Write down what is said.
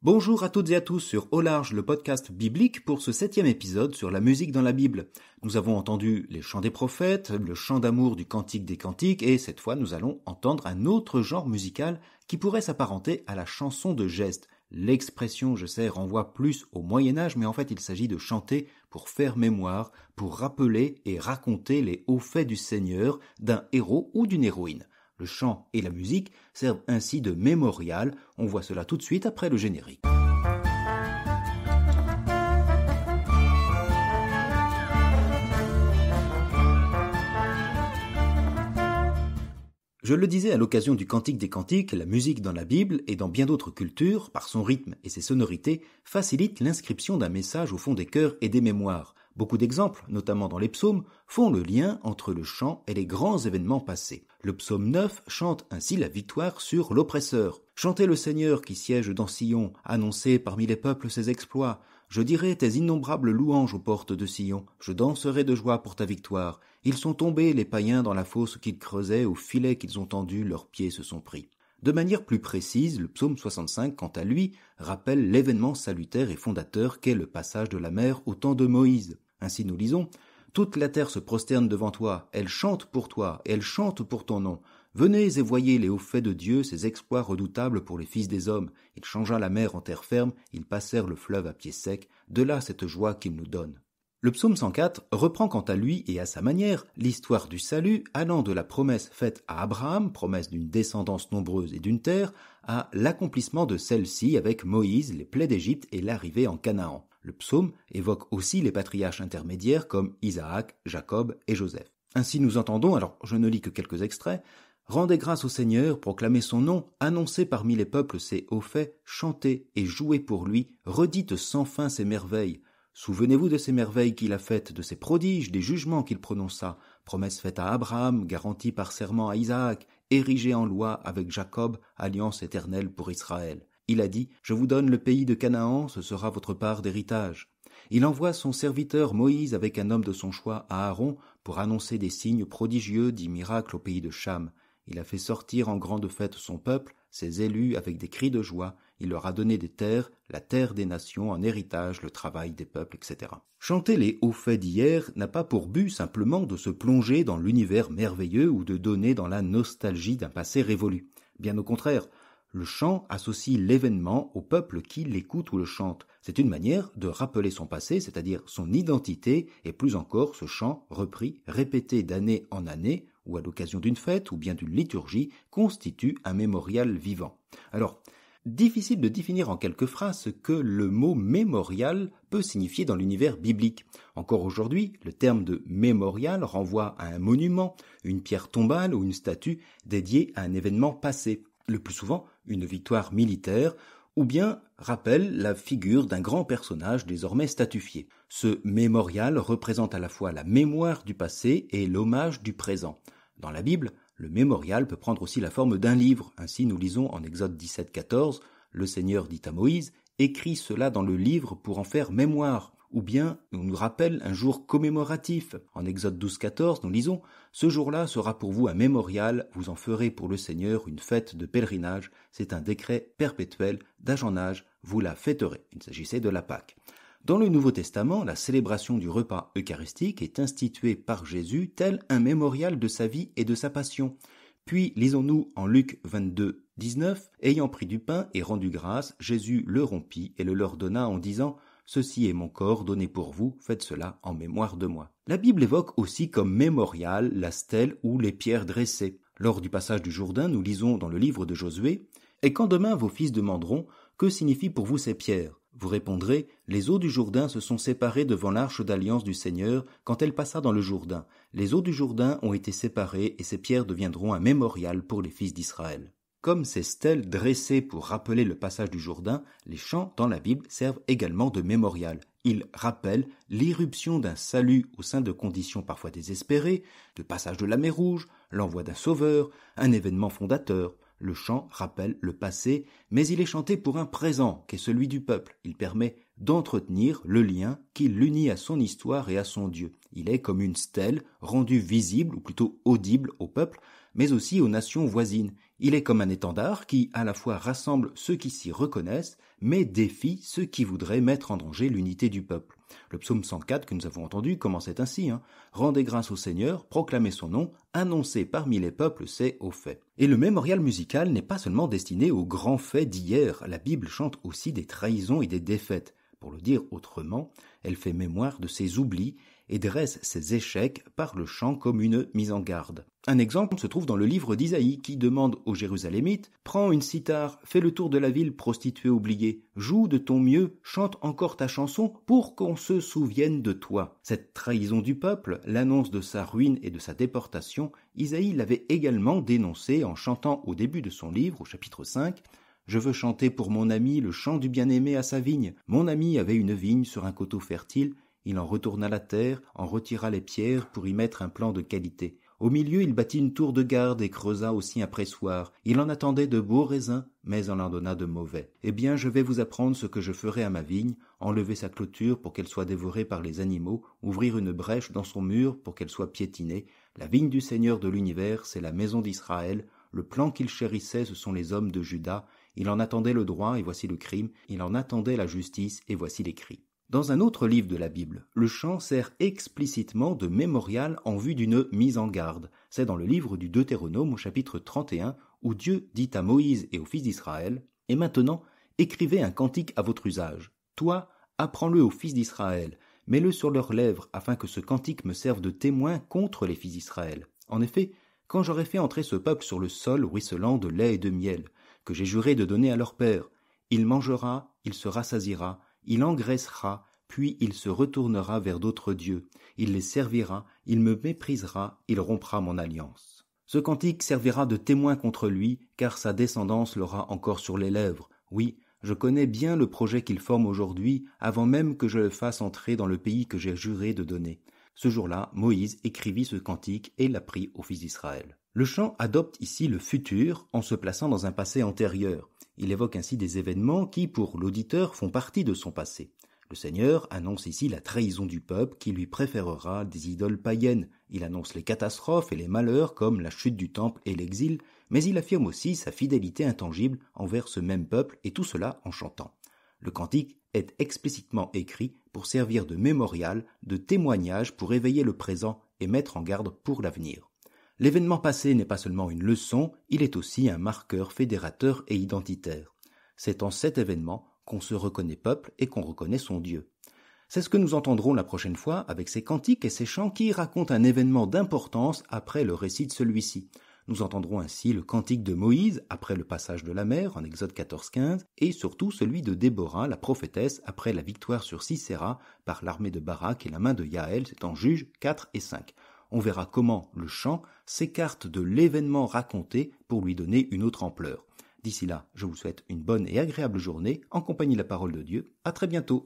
Bonjour à toutes et à tous sur Au Large, le podcast biblique pour ce 7e épisode sur la musique dans la Bible. Nous avons entendu les chants des prophètes, le chant d'amour du Cantique des Cantiques et cette fois nous allons entendre un autre genre musical qui pourrait s'apparenter à la chanson de geste. L'expression, je sais, renvoie plus au Moyen-Âge, mais en fait il s'agit de chanter pour faire mémoire, pour rappeler et raconter les hauts faits du Seigneur, d'un héros ou d'une héroïne. Le chant et la musique servent ainsi de mémorial, on voit cela tout de suite après le générique. Je le disais à l'occasion du Cantique des Cantiques, la musique dans la Bible et dans bien d'autres cultures, par son rythme et ses sonorités, facilite l'inscription d'un message au fond des cœurs et des mémoires. Beaucoup d'exemples, notamment dans les psaumes, font le lien entre le chant et les grands événements passés. Le psaume 9 chante ainsi la victoire sur l'oppresseur. Chantez le Seigneur qui siège dans Sion, annoncez parmi les peuples ses exploits. Je dirai tes innombrables louanges aux portes de Sion. Je danserai de joie pour ta victoire. Ils sont tombés, les païens, dans la fosse qu'ils creusaient, au filet qu'ils ont tendu, leurs pieds se sont pris. De manière plus précise, le psaume 65, quant à lui, rappelle l'événement salutaire et fondateur qu'est le passage de la mer au temps de Moïse. Ainsi nous lisons « Toute la terre se prosterne devant toi, elle chante pour toi, et elle chante pour ton nom. Venez et voyez les hauts faits de Dieu, ses exploits redoutables pour les fils des hommes. Il changea la mer en terre ferme, ils passèrent le fleuve à pied sec, de là cette joie qu'il nous donne. » Le psaume 104 reprend quant à lui et à sa manière l'histoire du salut allant de la promesse faite à Abraham, promesse d'une descendance nombreuse et d'une terre, à l'accomplissement de celle-ci avec Moïse, les plaies d'Égypte et l'arrivée en Canaan. Le psaume évoque aussi les patriarches intermédiaires comme Isaac, Jacob et Joseph. Ainsi nous entendons, alors je ne lis que quelques extraits, « Rendez grâce au Seigneur, proclamez son nom, annoncez parmi les peuples ses hauts faits, chantez et jouez pour lui, redites sans fin ses merveilles. Souvenez-vous de ces merveilles qu'il a faites, de ses prodiges, des jugements qu'il prononça, promesses faites à Abraham, garanties par serment à Isaac, érigées en loi avec Jacob, alliance éternelle pour Israël. Il a dit, je vous donne le pays de Canaan, ce sera votre part d'héritage. Il envoie son serviteur Moïse avec un homme de son choix, Aaron, pour annoncer des signes prodigieux, dits miracles au pays de Cham. Il a fait sortir en grande fête son peuple, ses élus, avec des cris de joie. Il leur a donné des terres, la terre des nations, en héritage, le travail des peuples, etc. Chanter les hauts faits d'hier n'a pas pour but simplement de se plonger dans l'univers merveilleux ou de donner dans la nostalgie d'un passé révolu. Bien au contraire, le chant associe l'événement au peuple qui l'écoute ou le chante. C'est une manière de rappeler son passé, c'est-à-dire son identité, et plus encore ce chant repris, répété d'année en année, ou à l'occasion d'une fête ou bien d'une liturgie, constitue un mémorial vivant. Alors, difficile de définir en quelques phrases ce que le mot mémorial peut signifier dans l'univers biblique. Encore aujourd'hui, le terme de mémorial renvoie à un monument, une pierre tombale ou une statue dédiée à un événement passé, le plus souvent une victoire militaire, ou bien rappelle la figure d'un grand personnage désormais statufié. Ce mémorial représente à la fois la mémoire du passé et l'hommage du présent. Dans la Bible, le mémorial peut prendre aussi la forme d'un livre. Ainsi, nous lisons en Exode 17,14, le Seigneur dit à Moïse, « Écris cela dans le livre pour en faire mémoire ». Ou bien, on nous rappelle un jour commémoratif. En Exode 12,14, nous lisons « Ce jour-là sera pour vous un mémorial, vous en ferez pour le Seigneur une fête de pèlerinage, c'est un décret perpétuel, d'âge en âge, vous la fêterez ». Il s'agissait de la Pâque. Dans le Nouveau Testament, la célébration du repas eucharistique est instituée par Jésus tel un mémorial de sa vie et de sa passion. Puis, lisons-nous en Luc 22, 19, « Ayant pris du pain et rendu grâce, Jésus le rompit et le leur donna en disant « Ceci est mon corps donné pour vous, faites cela en mémoire de moi. » La Bible évoque aussi comme mémorial la stèle ou les pierres dressées. Lors du passage du Jourdain, nous lisons dans le livre de Josué « Et quand demain vos fils demanderont « Que signifient pour vous ces pierres ?» Vous répondrez « Les eaux du Jourdain se sont séparées devant l'arche d'alliance du Seigneur quand elle passa dans le Jourdain. Les eaux du Jourdain ont été séparées et ces pierres deviendront un mémorial pour les fils d'Israël. » Comme ces stèles dressées pour rappeler le passage du Jourdain, les chants dans la Bible servent également de mémorial. Ils rappellent l'irruption d'un salut au sein de conditions parfois désespérées, le passage de la mer Rouge, l'envoi d'un sauveur, un événement fondateur. Le chant rappelle le passé, mais il est chanté pour un présent qu'est celui du peuple. Il permet d'entretenir le lien qui l'unit à son histoire et à son Dieu. Il est comme une stèle rendue visible, ou plutôt audible au peuple, mais aussi aux nations voisines. Il est comme un étendard qui, à la fois rassemble ceux qui s'y reconnaissent, mais défie ceux qui voudraient mettre en danger l'unité du peuple. Le psaume 104 que nous avons entendu commençait ainsi, Rendez grâce au Seigneur, proclamez son nom, annoncez parmi les peuples ses hauts faits. Et le mémorial musical n'est pas seulement destiné aux grands faits d'hier, la Bible chante aussi des trahisons et des défaites. Pour le dire autrement, elle fait mémoire de ses oublis et dresse ses échecs par le chant comme une mise en garde. Un exemple se trouve dans le livre d'Isaïe qui demande aux Jérusalémites « Prends une cithare, fais le tour de la ville prostituée oubliée, joue de ton mieux, chante encore ta chanson pour qu'on se souvienne de toi. » Cette trahison du peuple, l'annonce de sa ruine et de sa déportation, Isaïe l'avait également dénoncée en chantant au début de son livre, au chapitre 5, « Je veux chanter pour mon ami le chant du bien-aimé à sa vigne. Mon ami avait une vigne sur un coteau fertile. Il en retourna la terre, en retira les pierres pour y mettre un plan de qualité. Au milieu, il bâtit une tour de garde et creusa aussi un pressoir. Il en attendait de beaux raisins, mais on en donna de mauvais. Eh bien, je vais vous apprendre ce que je ferai à ma vigne, enlever sa clôture pour qu'elle soit dévorée par les animaux, ouvrir une brèche dans son mur pour qu'elle soit piétinée. La vigne du Seigneur de l'univers, c'est la maison d'Israël. Le plan qu'il chérissait, ce sont les hommes de Juda. Il en attendait le droit, et voici le crime. Il en attendait la justice, et voici les cris. Dans un autre livre de la Bible, le chant sert explicitement de mémorial en vue d'une mise en garde. C'est dans le livre du Deutéronome au chapitre 31 où Dieu dit à Moïse et aux fils d'Israël « Et maintenant, écrivez un cantique à votre usage. Toi, apprends-le aux fils d'Israël, mets-le sur leurs lèvres afin que ce cantique me serve de témoin contre les fils d'Israël. En effet, quand j'aurai fait entrer ce peuple sur le sol ruisselant de lait et de miel, que j'ai juré de donner à leur père, il mangera, il se rassasiera, il engraissera, puis il se retournera vers d'autres dieux. Il les servira, il me méprisera, il rompra mon alliance. Ce cantique servira de témoin contre lui, car sa descendance l'aura encore sur les lèvres. Oui, je connais bien le projet qu'il forme aujourd'hui, avant même que je le fasse entrer dans le pays que j'ai juré de donner. Ce jour-là, Moïse écrivit ce cantique et l'apprit aux fils d'Israël. Le chant adopte ici le futur en se plaçant dans un passé antérieur. Il évoque ainsi des événements qui, pour l'auditeur, font partie de son passé. Le Seigneur annonce ici la trahison du peuple qui lui préférera des idoles païennes. Il annonce les catastrophes et les malheurs comme la chute du temple et l'exil, mais il affirme aussi sa fidélité intangible envers ce même peuple et tout cela en chantant. Le cantique est explicitement écrit pour servir de mémorial, de témoignage pour éveiller le présent et mettre en garde pour l'avenir. L'événement passé n'est pas seulement une leçon, il est aussi un marqueur fédérateur et identitaire. C'est en cet événement qu'on se reconnaît peuple et qu'on reconnaît son Dieu. C'est ce que nous entendrons la prochaine fois avec ces cantiques et ces chants qui racontent un événement d'importance après le récit de celui-ci. Nous entendrons ainsi le cantique de Moïse après le passage de la mer en Exode 14-15 et surtout celui de Déborah, la prophétesse, après la victoire sur Sisera par l'armée de Barak et la main de Yaël, c'est en Juges 4 et 5. On verra comment le chant s'écarte de l'événement raconté pour lui donner une autre ampleur. D'ici là, je vous souhaite une bonne et agréable journée en compagnie de la parole de Dieu. À très bientôt.